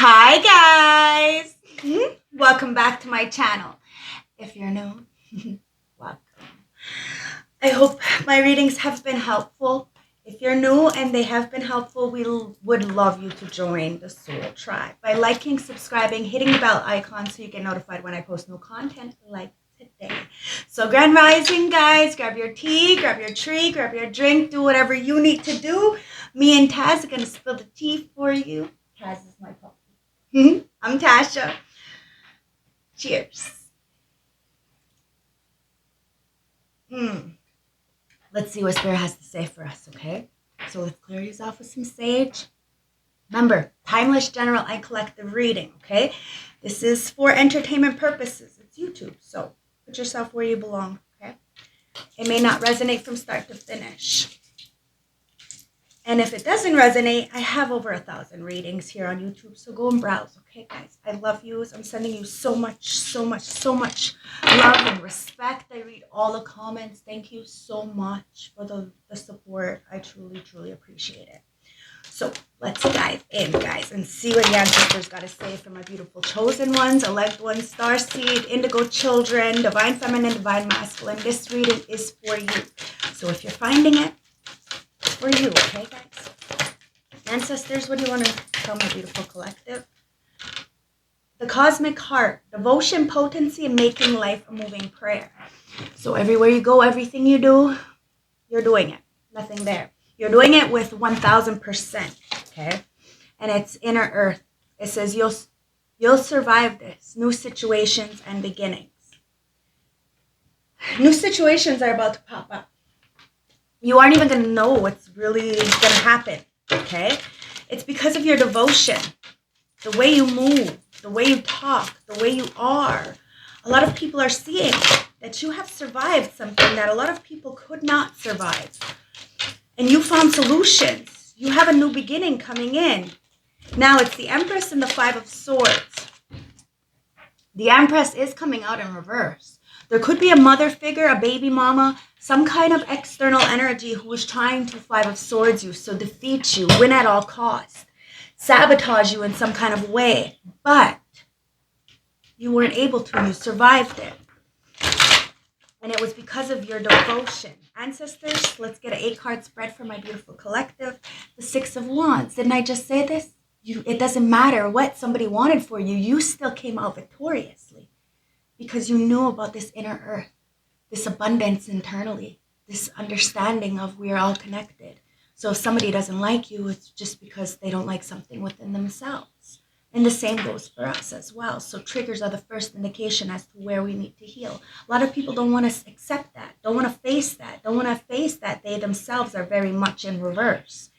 Hi guys, welcome back to my channel. If you're new, welcome. I hope my readings have been helpful. If you're new and they have been helpful, we would love you to join the Soul Tribe by liking, subscribing, hitting the bell icon so you get notified when I post new content like today. So Grand Rising guys, grab your tea, grab your tree, grab your drink, do whatever you need to do. Me and Taz are going to spill the tea for you. Taz is my puppy. I'm Tasha. Cheers. Let's see what Spirit has to say for us, okay? So let's clear these off with some sage. Remember, timeless, general, and collective reading, okay? This is for entertainment purposes. It's YouTube, so put yourself where you belong, okay? It may not resonate from start to finish. And if it doesn't resonate, I have over 1,000 readings here on YouTube, so go and browse, okay, guys? I love you. I'm sending you so much love and respect. I read all the comments. Thank you so much for the support. I truly appreciate it. So let's dive in, guys, and see what the ancestors got to say for my beautiful chosen ones, elect ones, starseed, indigo children, divine feminine, divine masculine. This reading is for you. So if you're finding it, for you, okay, guys? Ancestors, what do you want to tell my beautiful collective? The cosmic heart, devotion, potency, and making life a moving prayer. So everywhere you go, everything you do, you're doing it. Nothing there. You're doing it with 1,000%, okay? And it's inner earth. It says you'll survive this. New situations and beginnings. New situations are about to pop up. You aren't even going to know what's really going to happen, okay? It's because of your devotion, the way you move, the way you talk, the way you are. A lot of people are seeing that you have survived something that a lot of people could not survive. And you found solutions. You have a new beginning coming in. Now it's the Empress and the Five of Swords. The Empress is coming out in reverse. There could be a mother figure, a baby mama, some kind of external energy who is trying to Five of Swords you, so defeat you, win at all costs, sabotage you in some kind of way. But you weren't able to. You survived it. And it was because of your devotion. Ancestors, let's get an 8-card spread for my beautiful collective. The Six of Wands. Didn't I just say this? It doesn't matter what somebody wanted for you. You still came out victoriously. Because you knew about this inner earth, this abundance internally, this understanding of we are all connected. So if somebody doesn't like you, it's just because they don't like something within themselves. And the same goes for us as well. So triggers are the first indication as to where we need to heal. A lot of people don't want to accept that, don't want to face that, don't want to face that they themselves are very much in reverse.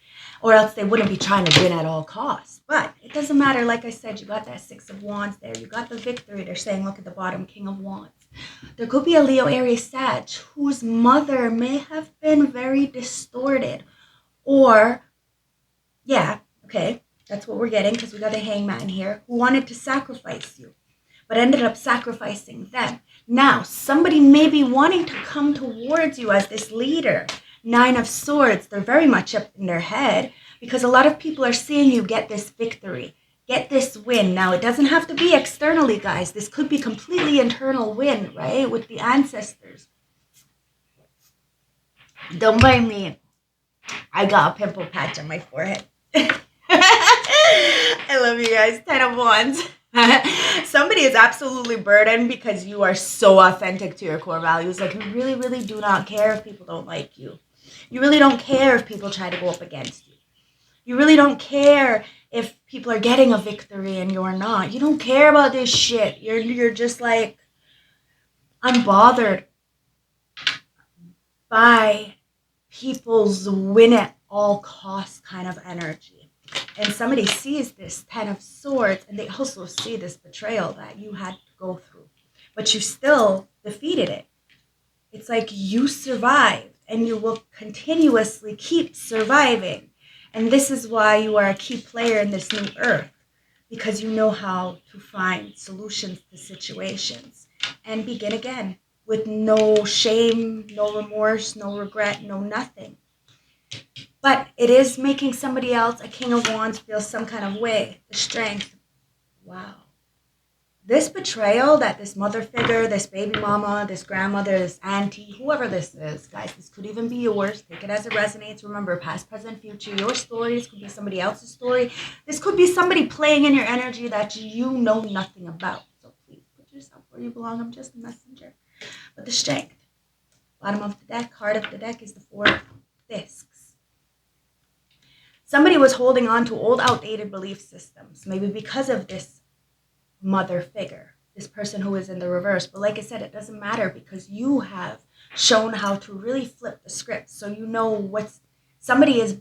Or else they wouldn't be trying to win at all costs. But it doesn't matter. Like I said, you got that Six of Wands there. You got the victory. They're saying, look at the bottom, King of Wands. There could be a Leo, Aries, Sag, whose mother may have been very distorted. Or, yeah, okay, that's what we're getting because we got the Hangman here, who wanted to sacrifice you, but ended up sacrificing them. Now, somebody may be wanting to come towards you as this leader. 9 of Swords, they're very much up in their head because a lot of people are seeing you get this victory, get this win. Now, it doesn't have to be externally, guys. This could be completely internal win, right, with the ancestors. Don't mind me. I got a pimple patch on my forehead. I love you guys. 10 of Wands. Somebody is absolutely burdened because you are so authentic to your core values. Like, you really do not care if people don't like you. You really don't care if people try to go up against you. You really don't care if people are getting a victory and you're not. You don't care about this shit. You're just like unbothered by people's win at all costs kind of energy. And somebody sees this 10 of Swords and they also see this betrayal that you had to go through. But you still defeated it. It's like you survived. And you will continuously keep surviving. And this is why you are a key player in this new earth. Because you know how to find solutions to situations. And begin again. With no shame, no remorse, no regret, no nothing. But it is making somebody else, a King of Wands, feel some kind of way. The strength. Wow. This betrayal that this mother figure, this baby mama, this grandmother, this auntie, whoever this is, guys, this could even be yours. Take it as it resonates. Remember, past, present, future, your stories could be somebody else's story. This could be somebody playing in your energy that you know nothing about. So please put yourself where you belong. I'm just a messenger. But the strength. Bottom of the deck, heart of the deck is the 4 of discs. Somebody was holding on to old, outdated belief systems, maybe because of this mother figure, this person who is in the reverse. But like I said, it doesn't matter because you have shown how to really flip the script. So you know somebody is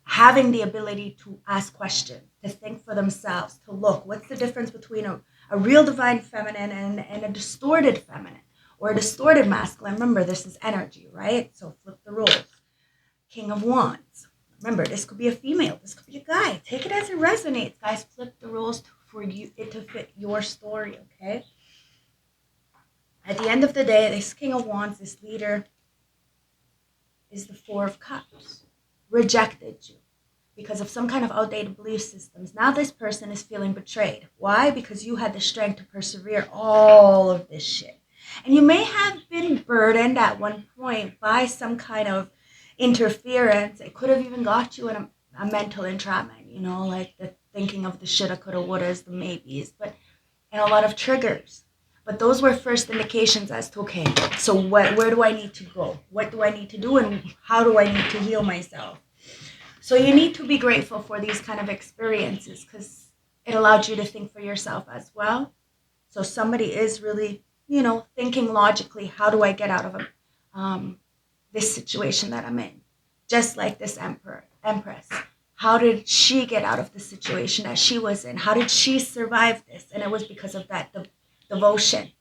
having the ability to ask questions, to think for themselves, to look. What's the difference between a real divine feminine and a distorted feminine or a distorted masculine? Remember, this is energy, right? So flip the roles. King of Wands. Remember, this could be a female. This could be a guy. Take it as it resonates, guys. Flip the roles for it to fit your story, okay? At the end of the day, this King of Wands, this leader, is the 4 of Cups. Rejected you because of some kind of outdated belief systems. Now this person is feeling betrayed. Why? Because you had the strength to persevere all of this shit. And you may have been burdened at one point by some kind of interference. It could have even got you in a mental entrapment, you know, like the thinking of the shoulda, coulda, wouldas, the maybes, and a lot of triggers. But those were first indications as to, okay, so where do I need to go? What do I need to do? And how do I need to heal myself? So you need to be grateful for these kind of experiences because it allowed you to think for yourself as well. So somebody is really, you know, thinking logically, how do I get out of this situation that I'm in? Just like this Empress. How did she get out of the situation that she was in? How did she survive this? And it was because of that devotion,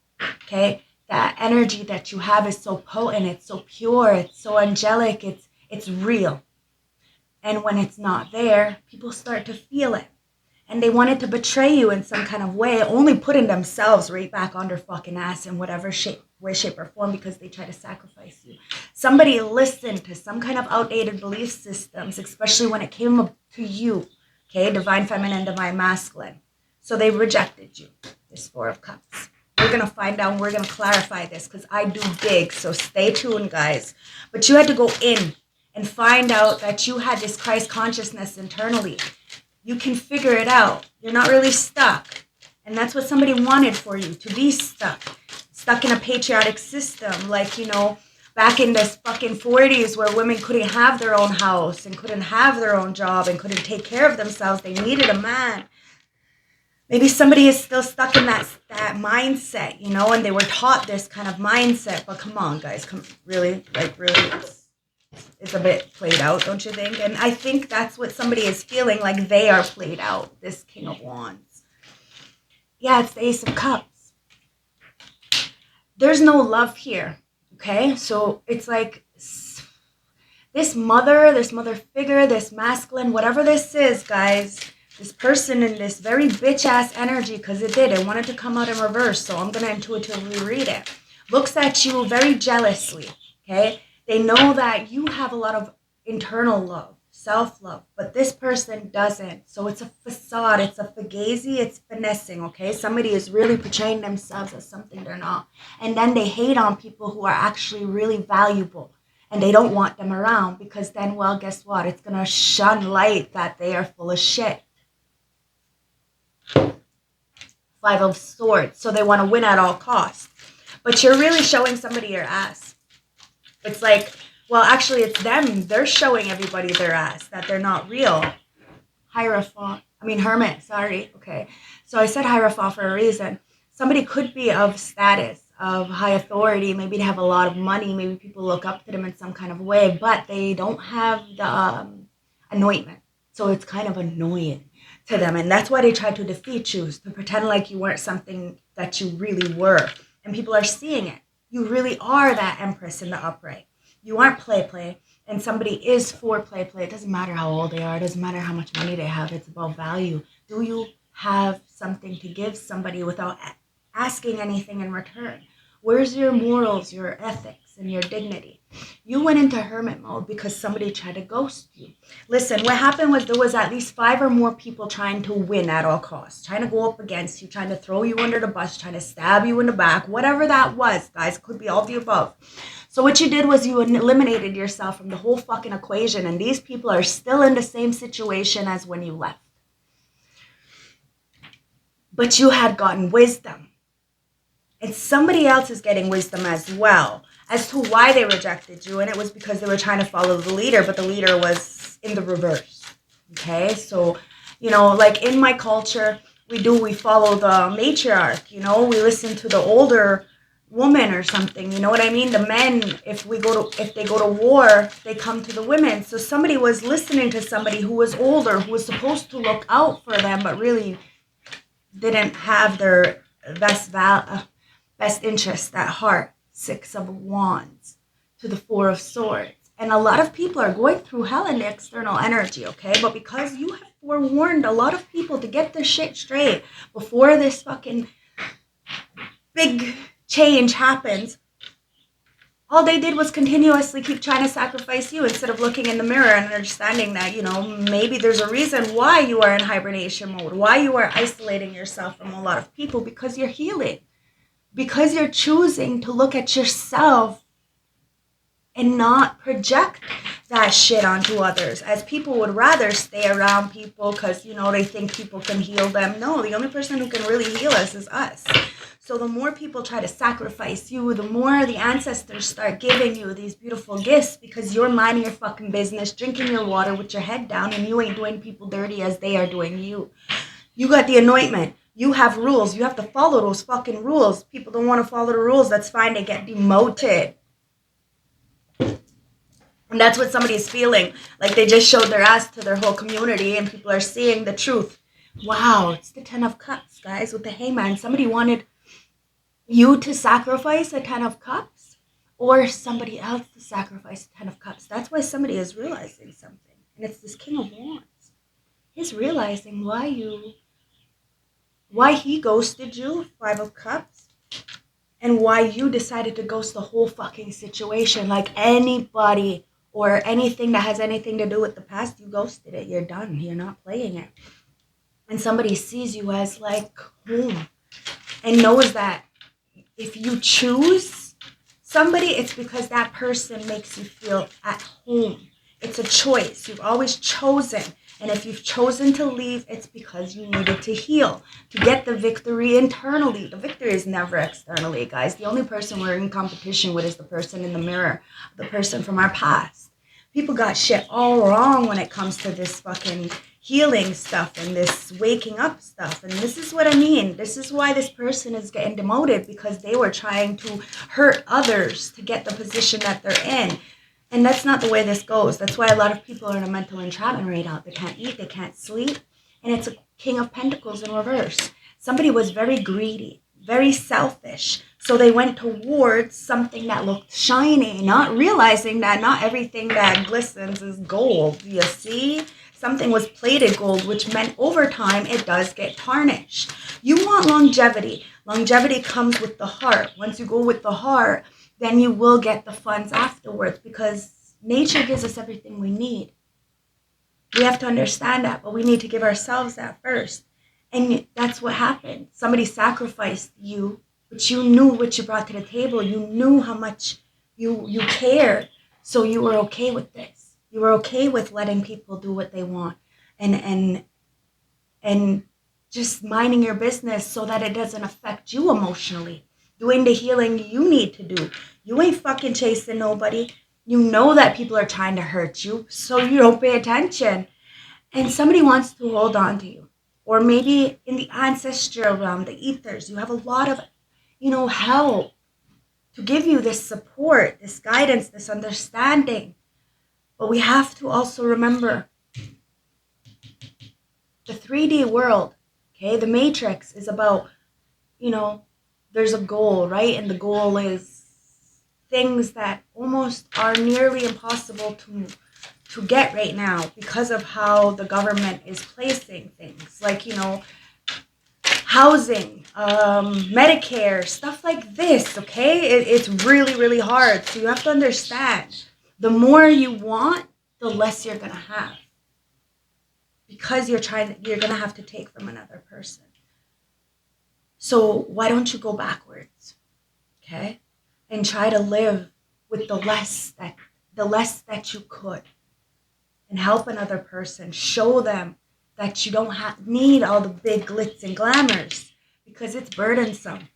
okay? That energy that you have is so potent, it's so pure, it's so angelic, it's real. And when it's not there, people start to feel it. And they wanted to betray you in some kind of way, only putting themselves right back on their fucking ass in whatever way, shape, or form because they try to sacrifice you. Somebody listened to some kind of outdated belief systems, especially when it came up to you, okay? Divine feminine, divine masculine. So they rejected you, this 4 of Cups. We're going to find out and we're going to clarify this because I do dig, so stay tuned, guys. But you had to go in and find out that you had this Christ consciousness internally. You can figure it out. You're not really stuck. And that's what somebody wanted for you, to be stuck. Stuck in a patriotic system, like, you know, back in the fucking 40s where women couldn't have their own house and couldn't have their own job and couldn't take care of themselves. They needed a man. Maybe somebody is still stuck in that mindset, you know, and they were taught this kind of mindset. But come on, guys, really, it's a bit played out, don't you think? And I think that's what somebody is feeling, like they are played out, this King of Wands. Yeah, it's the Ace of Cups. There's no love here, okay? So it's like this mother figure, this masculine, whatever this is, guys, this person in this very bitch-ass energy, because it wanted to come out in reverse, so I'm going to intuitively read it, looks at you very jealously, okay? They know that you have a lot of internal love, self-love, but this person doesn't. So it's a facade, it's a fugazi, it's finessing, okay? Somebody is really portraying themselves as something they're not. And then they hate on people who are actually really valuable. And they don't want them around because then, well, guess what? It's going to shine light that they are full of shit. 5 of Swords. So they want to win at all costs. But you're really showing somebody your ass. It's like, well, actually, it's them. They're showing everybody their ass, that they're not real. Hermit, sorry. Okay. So I said Hierophant for a reason. Somebody could be of status, of high authority. Maybe they have a lot of money. Maybe people look up to them in some kind of way, but they don't have the anointment. So it's kind of annoying to them. And that's why they try to defeat you, to pretend like you weren't something that you really were. And people are seeing it. You really are that Empress in the upright. You aren't play. And somebody is for play. It doesn't matter how old they are. It doesn't matter how much money they have. It's about value. Do you have something to give somebody without asking anything in return? Where's your morals, your ethics? and your dignity. You went into hermit mode because somebody tried to ghost you. Listen, what happened was there was at least 5 or more people trying to win at all costs, trying to go up against you, trying to throw you under the bus, trying to stab you in the back, whatever that was, guys. Could be all the above. So what you did was you eliminated yourself from the whole fucking equation, and these people are still in the same situation as when you left. But you had gotten wisdom. And somebody else is getting wisdom as well as to why they rejected you. And it was because they were trying to follow the leader, but the leader was in the reverse. Okay? So, you know, like in my culture, we follow the matriarch, you know, we listen to the older woman or something, you know what I mean? The men, if they go to war, they come to the women. So somebody was listening to somebody who was older, who was supposed to look out for them, but really didn't have their best interest at heart. 6 of Wands to the 4 of Swords. And a lot of people are going through hell in the external energy, okay? But because you have forewarned a lot of people to get their shit straight before this fucking big change happens, all they did was continuously keep trying to sacrifice you instead of looking in the mirror and understanding that, you know, maybe there's a reason why you are in hibernation mode, why you are isolating yourself from a lot of people, because you're healing. Because you're choosing to look at yourself and not project that shit onto others, as people would rather stay around people because, you know, they think people can heal them. No, the only person who can really heal us is us. So the more people try to sacrifice you, the more the ancestors start giving you these beautiful gifts because you're minding your fucking business, drinking your water with your head down, and you ain't doing people dirty as they are doing you. You got the anointment. You have rules. You have to follow those fucking rules. People don't want to follow the rules. That's fine. They get demoted. And that's what somebody is feeling. Like they just showed their ass to their whole community and people are seeing the truth. Wow, it's the 10 of Cups, guys, with the Hangman. Somebody wanted you to sacrifice a 10 of Cups or somebody else to sacrifice a 10 of Cups. That's why somebody is realizing something. And it's this King of Wands. He's realizing why he ghosted you, 5 of Cups, and why you decided to ghost the whole fucking situation. Like anybody or anything that has anything to do with the past, you ghosted it. You're done. You're not playing it. And somebody sees you as like home and knows that if you choose somebody, it's because that person makes you feel at home. It's a choice. You've always chosen. And if you've chosen to leave, it's because you needed to heal, to get the victory internally. The victory is never externally, guys. The only person we're in competition with is the person in the mirror, the person from our past. People got shit all wrong when it comes to this fucking healing stuff and this waking up stuff. And this is what I mean. This is why this person is getting demoted, because they were trying to hurt others to get the position that they're in. And that's not the way this goes. That's why a lot of people are in a mental entrapment right now. They can't eat, they can't sleep. And it's a King of Pentacles in reverse. Somebody was very greedy, very selfish. So they went towards something that looked shiny, not realizing that not everything that glistens is gold. You see? Something was plated gold, which meant over time it does get tarnished. You want longevity. Longevity comes with the heart. Once you go with the heart, then you will get the funds afterwards, because nature gives us everything we need. We have to understand that, but we need to give ourselves that first. And that's what happened. Somebody sacrificed you, but you knew what you brought to the table. You knew how much you cared. So you were okay with this. You were okay with letting people do what they want and just minding your business so that it doesn't affect you emotionally. Doing the healing you need to do. You ain't fucking chasing nobody. You know that people are trying to hurt you, so you don't pay attention. And somebody wants to hold on to you. Or maybe in the ancestral realm, the ethers, you have a lot of, help to give you this support, this guidance, this understanding. But we have to also remember the 3D world, okay? The Matrix is about, there's a goal, right? And the goal is things that almost are nearly impossible to get right now because of how the government is placing things. Like, housing, Medicare, stuff like this, okay? It's really, really hard. So you have to understand, the more you want, the less you're going to have. Because you're going to have to take from another person. So why don't you go backwards, okay? And try to live with the less that you could. And help another person. Show them that you don't need all the big glitz and glamours. Because it's burdensome.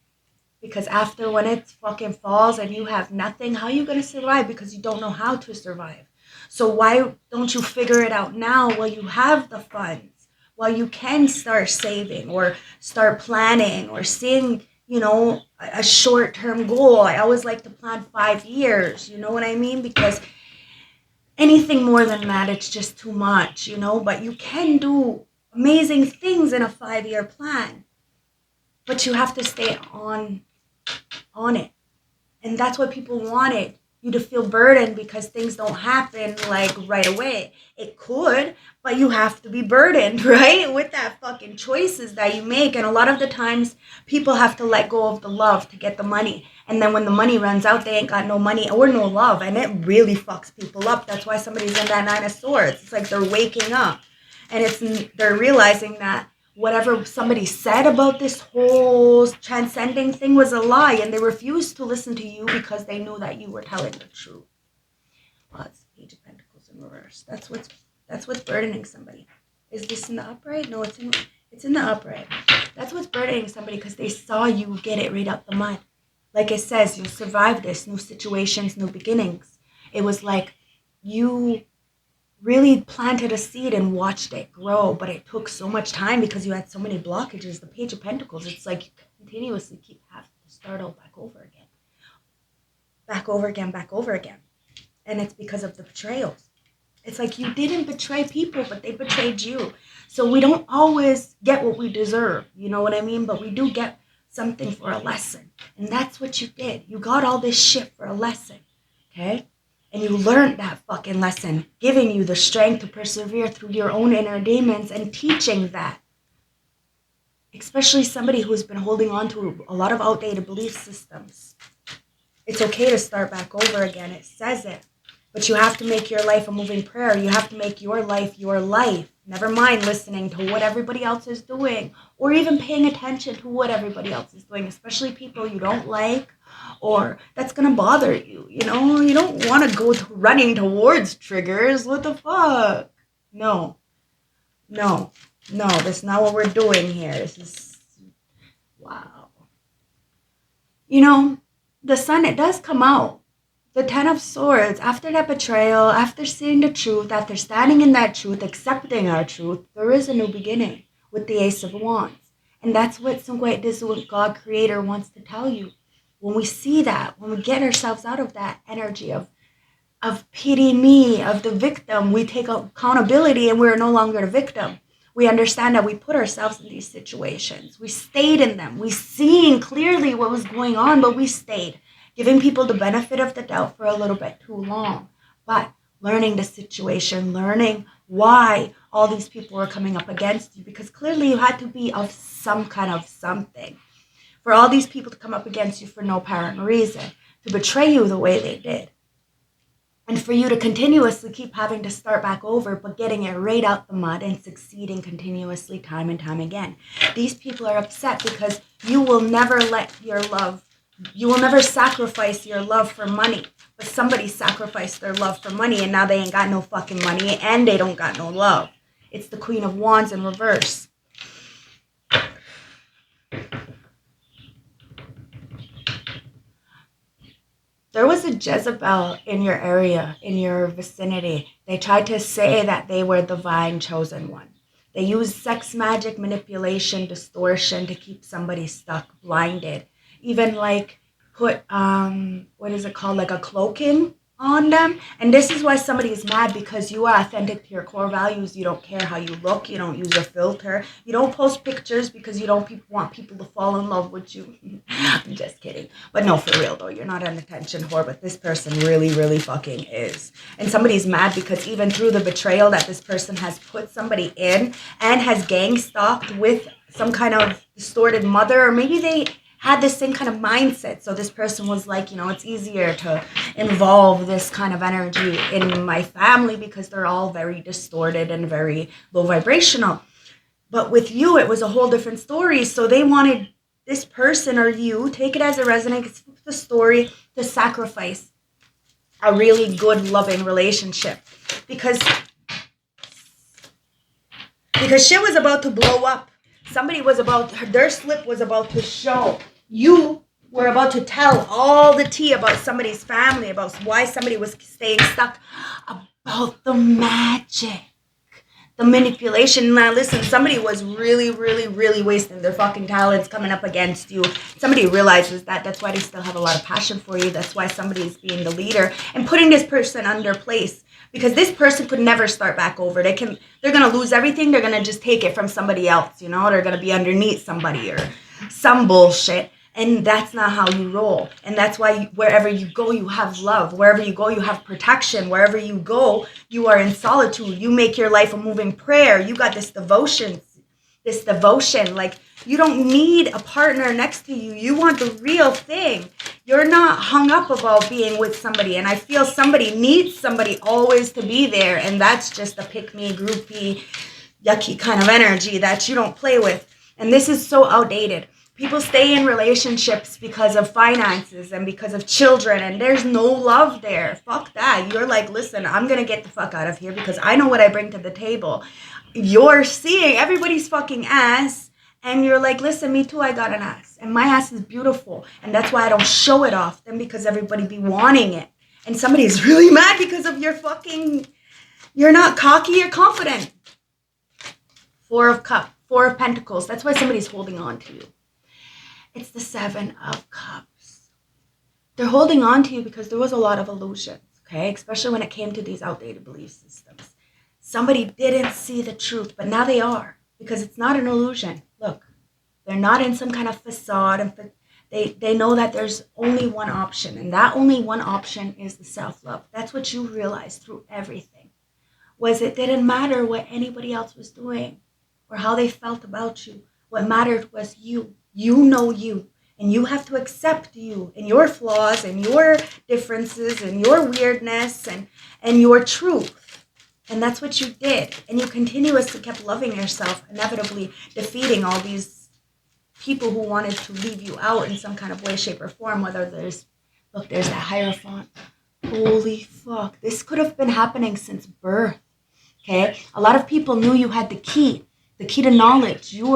Because after when it fucking falls and you have nothing, how are you going to survive? Because you don't know how to survive. So why don't you figure it out now while you have the funds? While you can start saving or start planning or seeing, you know, a short-term goal. I always like to plan 5 years. You know what I mean? Because anything more than that, it's just too much, you know? But you can do amazing things in a 5-year plan. But you have to stay on it. And that's what people wanted. You to feel burdened because things don't happen like right away. It could, but you have to be burdened, right? With that fucking choices that you make. And a lot of the times people have to let go of the love to get the money. And then when the money runs out, they ain't got no money or no love. And it really fucks people up. That's why somebody's in that 9 of Swords. It's like they're waking up. And they're realizing that whatever somebody said about this whole transcending thing was a lie, and they refused to listen to you because they knew that you were telling the truth. Well, it's Page of Pentacles in reverse. That's what's burdening somebody. Is this in the upright? No, it's in the upright. That's what's burdening somebody because they saw you get it right out the mud. Like it says, you'll survive this. New situations, new beginnings. It was like you really planted a seed and watched it grow, but it took so much time because you had so many blockages. The Page of Pentacles, it's like you continuously keep having to start out back over again. Back over again, back over again. And it's because of the betrayals. It's like you didn't betray people, but they betrayed you. So we don't always get what we deserve, you know what I mean? But we do get something for a lesson. And that's what you did. You got all this shit for a lesson, okay? And you learned that fucking lesson, giving you the strength to persevere through your own inner demons and teaching that. Especially somebody who's been holding on to a lot of outdated belief systems. It's okay to start back over again. It says it. But you have to make your life a moving prayer. You have to make your life your life. Never mind listening to what everybody else is doing or even paying attention to what everybody else is doing, especially people you don't like or that's going to bother you. You know, you don't want to go running towards triggers. What the fuck? No, that's not what we're doing here. This is, wow. You know, the sun, it does come out. The 10 of Swords, after that betrayal, after seeing the truth, after standing in that truth, accepting our truth, there is a new beginning with the Ace of Wands. And that's what this is what God Creator wants to tell you. When we see that, when we get ourselves out of that energy of pity me, of the victim, we take accountability and we're no longer the victim. We understand that we put ourselves in these situations. We stayed in them. We seen clearly what was going on, but we stayed. Giving people the benefit of the doubt for a little bit too long. But learning the situation, learning why all these people were coming up against you. Because clearly you had to be of some kind of something. For all these people to come up against you for no apparent reason. To betray you the way they did. And for you to continuously keep having to start back over, but getting it right out the mud and succeeding continuously time and time again. These people are upset because you will never you will never sacrifice your love for money. But somebody sacrificed their love for money and now they ain't got no fucking money and they don't got no love. It's the Queen of Wands in reverse. There was a Jezebel in your area, in your vicinity. They tried to say that they were the divine chosen one. They used sex magic, manipulation, distortion to keep somebody stuck, blinded. Even like put, what is it called? Like a cloaking on them. And this is why somebody is mad, because you are authentic to your core values. You don't care how you look. You don't use a filter. You don't post pictures because you don't want people to fall in love with you. I'm just kidding. But no, for real though, you're not an attention whore, but this person really, really fucking is. And somebody's mad because even through the betrayal that this person has put somebody in and has gang stalked with some kind of distorted mother, or maybe they had the same kind of mindset. So this person was like, you know, it's easier to involve this kind of energy in my family because they're all very distorted and very low vibrational. But with you, it was a whole different story. So they wanted this person, or you, take it as it resonates, the story, to sacrifice a really good, loving relationship. Because shit was about to blow up. Somebody was about, their slip was about to show. You were about to tell all the tea about somebody's family, about why somebody was staying stuck, about the magic, the manipulation. Now listen, somebody was really, really, really wasting their fucking talents coming up against you. Somebody realizes that. That's why they still have a lot of passion for you. That's why somebody's being the leader and putting this person under place. Because this person could never start back over. They're going to lose everything. They're going to just take it from somebody else, you know. They're going to be underneath somebody or some bullshit. And that's not how you roll. And that's why wherever you go, you have love. Wherever you go, you have protection. Wherever you go, you are in solitude. You make your life a moving prayer. You got this devotion. Like, you don't need a partner next to you. You want the real thing. You're not hung up about being with somebody. And I feel somebody needs somebody always to be there. And that's just a pick-me, groupie, yucky kind of energy that you don't play with. And this is so outdated. People stay in relationships because of finances and because of children, and there's no love there. Fuck that. You're like, listen, I'm going to get the fuck out of here because I know what I bring to the table. You're seeing everybody's fucking ass, and you're like, listen, me too, I got an ass. And my ass is beautiful, and that's why I don't show it often, because everybody be wanting it. And somebody's really mad because of your fucking, you're not cocky, you're confident. Four of Pentacles. That's why somebody's holding on to you. It's the Seven of Cups. They're holding on to you because there was a lot of illusions, okay? Especially when it came to these outdated belief systems. Somebody didn't see the truth, but now they are, because it's not an illusion. Look, they're not in some kind of facade, and they know that there's only one option, and that only one option is the self-love. That's what you realized through everything, was it didn't matter what anybody else was doing or how they felt about you. What mattered was you. You know you, and you have to accept you and your flaws and your differences and your weirdness and your truth. And that's what you did. And you continuously kept loving yourself, inevitably defeating all these people who wanted to leave you out in some kind of way, shape, or form. Whether there's that Hierophant. Holy fuck. This could have been happening since birth. Okay? A lot of people knew you had the key to knowledge. You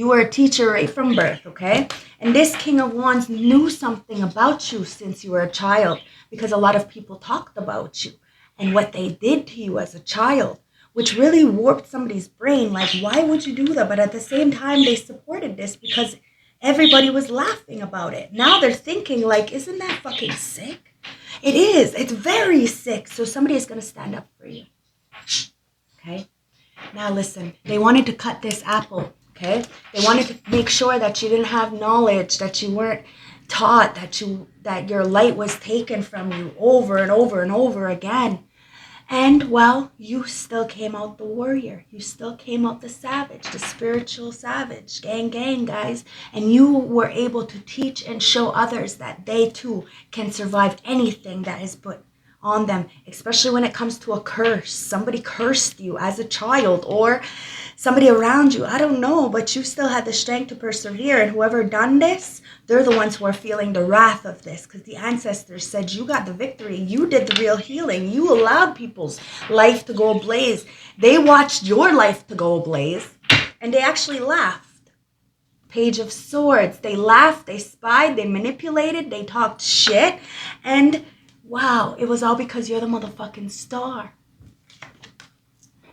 were a teacher right from birth, okay? And this King of Wands knew something about you since you were a child, because a lot of people talked about you and what they did to you as a child, which really warped somebody's brain. Like, why would you do that? But at the same time, they supported this because everybody was laughing about it. Now they're thinking, like, isn't that fucking sick? It is. It's very sick. So somebody is going to stand up for you, okay? Now listen, they wanted to cut this apple. Okay, they wanted to make sure that you didn't have knowledge, that you weren't taught, that your light was taken from you over and over and over again. And well, you still came out the warrior. You still came out the savage, the spiritual savage. Gang, guys. And you were able to teach and show others that they too can survive anything that is put on them, especially when it comes to a curse. Somebody cursed you as a child, or somebody around you, I don't know, but you still had the strength to persevere. And whoever done this, they're the ones who are feeling the wrath of this, because the ancestors said you got the victory. You did the real healing. You allowed people's life to go ablaze. They watched your life to go ablaze, and they actually laughed. Page of Swords. They laughed, they spied, they manipulated, they talked shit, and wow, it was all because you're the motherfucking star.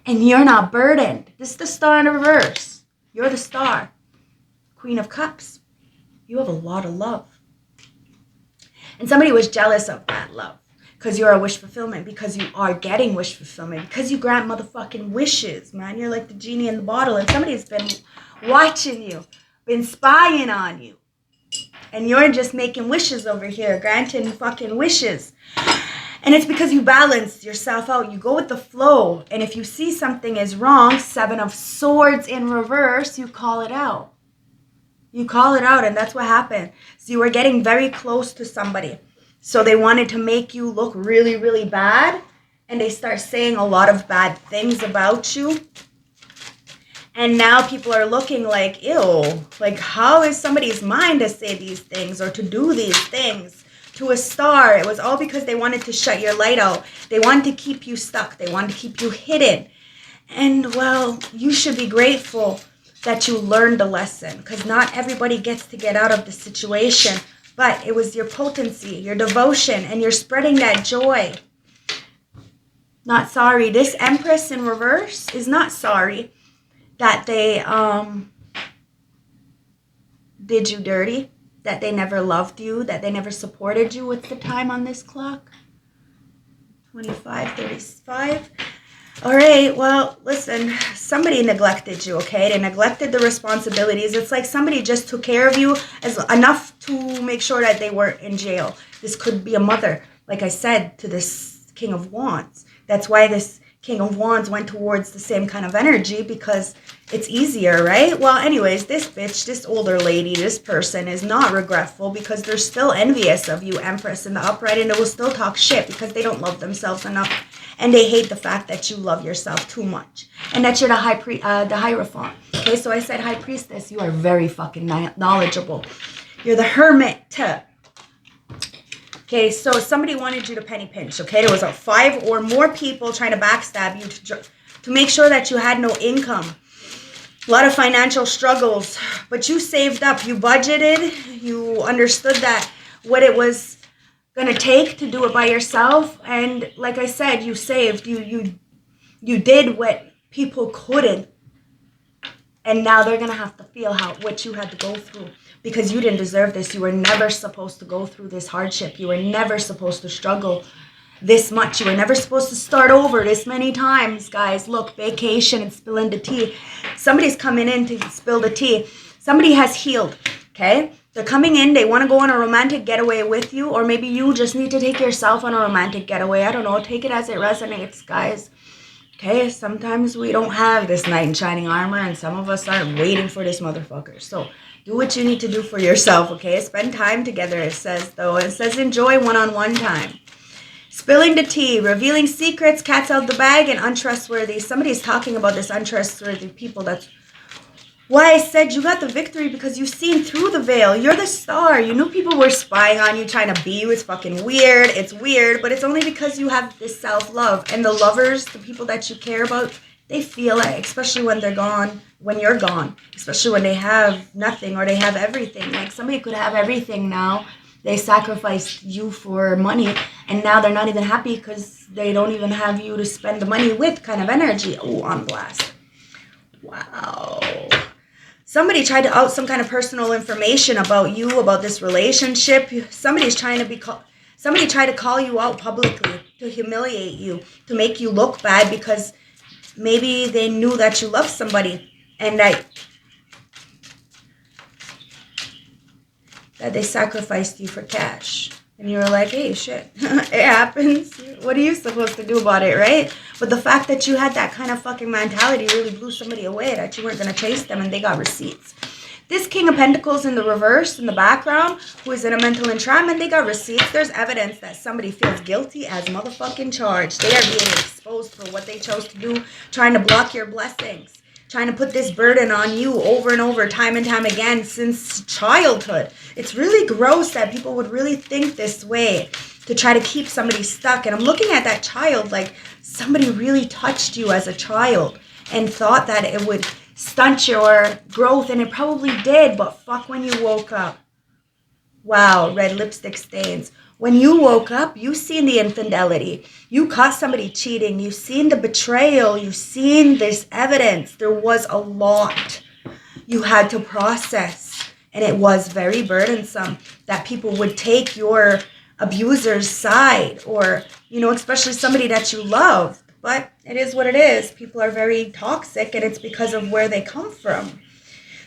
And you're not burdened. This is the star in reverse. You're the star. Queen of Cups. You have a lot of love. And somebody was jealous of that love. Because you're a wish fulfillment. Because you are getting wish fulfillment. Because you grant motherfucking wishes, man. You're like the genie in the bottle. And somebody's been watching you. Been spying on you. And you're just making wishes over here. Granting fucking wishes. And it's because you balance yourself out. You go with the flow. And if you see something is wrong, 7 of Swords in reverse, you call it out. You call it out, and that's what happened. So you were getting very close to somebody. So they wanted to make you look really, really bad. And they start saying a lot of bad things about you. And now people are looking like, ew. Like, how is somebody's mind to say these things or to do these things? To a star. It was all because they wanted to shut your light out. They wanted to keep you stuck. They wanted to keep you hidden. And, well, you should be grateful that you learned a lesson. Because not everybody gets to get out of the situation. But it was your potency, your devotion, and you're spreading that joy. Not sorry. This Empress in reverse is not sorry that they did you dirty. That they never loved you, that they never supported you. What's the time on this clock? 25:35. All right, well, listen, somebody neglected you, okay? They neglected the responsibilities. It's like somebody just took care of you as enough to make sure that they weren't in jail. This could be a mother, like I said, to this King of Wands. That's why this King of Wands went towards the same kind of energy, because it's easier, right? Well, anyways, this bitch, this older lady, this person is not regretful because they're still envious of you, Empress, in the upright, and they will still talk shit because they don't love themselves enough, and they hate the fact that you love yourself too much, and that you're the Hierophant. Okay, so I said High Priestess. You are very fucking knowledgeable. You're the Hermit. Okay, so somebody wanted you to penny pinch, okay? There was 5 or more people trying to backstab you to make sure that you had no income. A lot of financial struggles, but you saved up. You budgeted. You understood that what it was going to take to do it by yourself. And like I said, you saved. You did what people couldn't. And now they're going to have to feel what you had to go through. Because you didn't deserve this. You were never supposed to go through this hardship. You were never supposed to struggle this much. You were never supposed to start over this many times, guys. Look, vacation and spilling the tea. Somebody's coming in to spill the tea. Somebody has healed, okay? They're coming in. They want to go on a romantic getaway with you. Or maybe you just need to take yourself on a romantic getaway. I don't know. Take it as it resonates, guys. Okay, sometimes we don't have this knight in shining armor, and some of us aren't waiting for this motherfucker. So do what you need to do for yourself, okay? Spend time together, it says, though. It says enjoy one-on-one time. Spilling the tea, revealing secrets, cats out the bag, and untrustworthy. Somebody's talking about this untrustworthy people. That's why I said you got the victory, because you've seen through the veil. You're the star. You knew people were spying on you, trying to be you. It's fucking weird. It's weird, but it's only because you have this self-love. And the lovers, the people that you care about, they feel it, especially when they're gone, when you're gone, especially when they have nothing or they have everything. Like somebody could have everything now. They sacrificed you for money, and now they're not even happy because they don't even have you to spend the money with, kind of energy. Oh, on blast. Wow. Somebody tried to out some kind of personal information about you, about this relationship. Somebody tried to call you out publicly to humiliate you, to make you look bad because maybe they knew that you loved somebody and that they sacrificed you for cash. And you were like, hey, shit, it happens. What are you supposed to do about it, right? But the fact that you had that kind of fucking mentality really blew somebody away, that you weren't going to chase them, and they got receipts. This King of Pentacles in the reverse, in the background, who is in a mental entrapment, they got receipts. There's evidence that somebody feels guilty as motherfucking charged. They are being exposed for what they chose to do, trying to block your blessings, trying to put this burden on you over and over, time and time again, since childhood. It's really gross that people would really think this way to try to keep somebody stuck. And I'm looking at that child like somebody really touched you as a child and thought that it would stunt your growth, and it probably did, but fuck when you woke up. Wow, red lipstick stains. When you woke up, you seen the infidelity. You caught somebody cheating. You seen the betrayal. You seen this evidence. There was a lot you had to process. And it was very burdensome that people would take your abuser's side, or, you know, especially somebody that you love. But it is what it is. People are very toxic, and it's because of where they come from.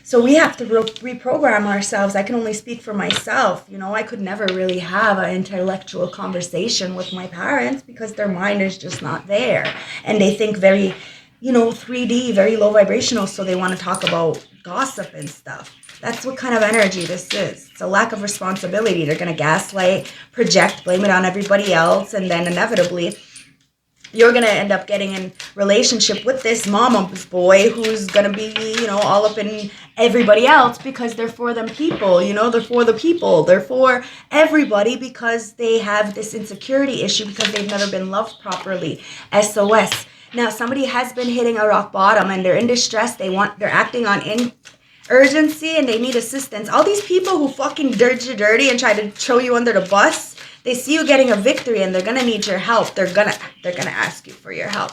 So we have to reprogram ourselves. I can only speak for myself. You know, I could never really have an intellectual conversation with my parents because their mind is just not there. And they think very, you know, 3D, very low vibrational. So they want to talk about gossip and stuff. That's what kind of energy this is. It's a lack of responsibility. They're going to gaslight, project, blame it on everybody else. And then inevitably, you're going to end up getting in relationship with this mama's boy who's going to be, you know, all up in everybody else because they're for them people, you know, they're for the people. They're for everybody because they have this insecurity issue because they've never been loved properly. SOS. Now, somebody has been hitting a rock bottom and they're in distress. They're acting on urgency and they need assistance. All these people who fucking dirt you dirty and try to throw you under the bus, they see you getting a victory and they're going to need your help. They're going to ask you for your help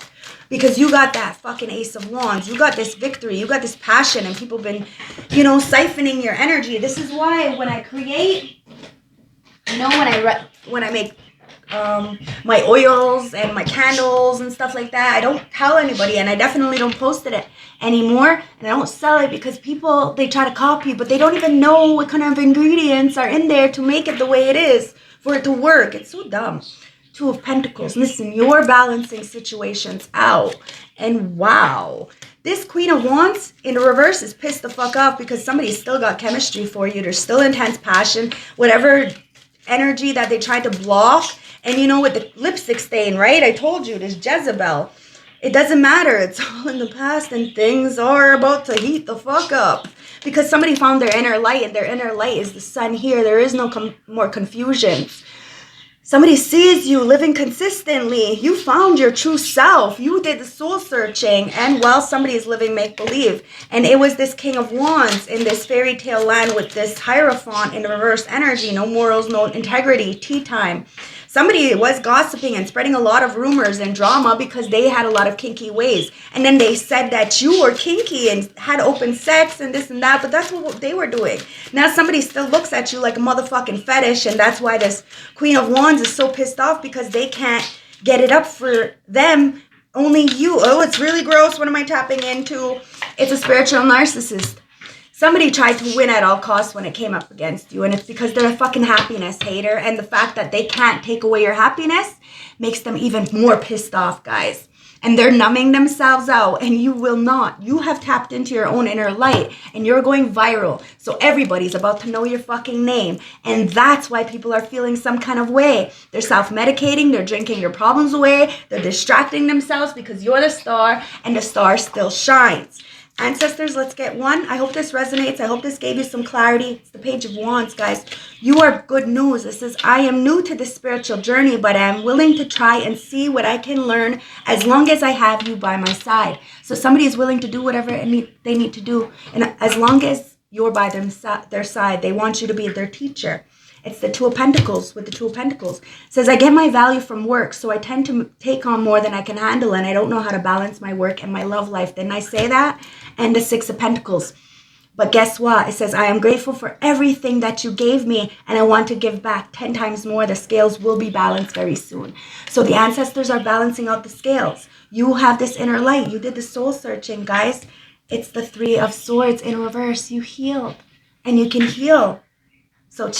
because you got that fucking Ace of Wands. You got this victory. You got this passion, and people been, you know, siphoning your energy. This is why when I create, you know, when I make my oils and my candles and stuff like that, I don't tell anybody, and I definitely don't post it anymore, and I don't sell it because people, they try to copy, but they don't even know what kind of ingredients are in there to make it the way it is for it to work. It's so dumb. Two of Pentacles. Listen, you're balancing situations out, and wow, this Queen of Wands in the reverse is pissed the fuck off because somebody's still got chemistry for you. There's still intense passion, whatever energy that they tried to block. And you know, with the lipstick stain, right? I told you, there's Jezebel. It doesn't matter. It's all in the past and things are about to heat the fuck up. Because somebody found their inner light, and their inner light is the sun here. There is no more confusion. Somebody sees you living consistently. You found your true self. You did the soul searching. And while somebody is living make-believe. And it was this King of Wands in this fairy tale land with this Hierophant in reverse energy. No morals, no integrity, tea time. Somebody was gossiping and spreading a lot of rumors and drama because they had a lot of kinky ways. And then they said that you were kinky and had open sex and this and that. But that's what they were doing. Now somebody still looks at you like a motherfucking fetish. And that's why this Queen of Wands is so pissed off because they can't get it up for them. Only you. Oh, it's really gross. What am I tapping into? It's a spiritual narcissist. Somebody tried to win at all costs when it came up against you. And it's because they're a fucking happiness hater. And the fact that they can't take away your happiness makes them even more pissed off, guys. And they're numbing themselves out. And you will not. You have tapped into your own inner light. And you're going viral. So everybody's about to know your fucking name. And that's why people are feeling some kind of way. They're self-medicating. They're drinking your problems away. They're distracting themselves because you're the star. And the star still shines. Ancestors, let's get one. I hope this resonates. I hope this gave you some clarity. It's the Page of Wands, guys. You are good news. This is, I am new to this spiritual journey, but I am willing to try and see what I can learn as long as I have you by my side. So somebody is willing to do whatever they need to do. And as long as you're by their side, they want you to be their teacher. It's the Two of Pentacles with the Two of Pentacles. It says, I get my value from work, so I tend to take on more than I can handle, and I don't know how to balance my work and my love life. Didn't I say that? And the Six of Pentacles. But guess what? It says, I am grateful for everything that you gave me, and I want to give back 10 times more. The scales will be balanced very soon. So the ancestors are balancing out the scales. You have this inner light. You did the soul searching, guys. It's the Three of Swords in reverse. You healed, and you can heal. So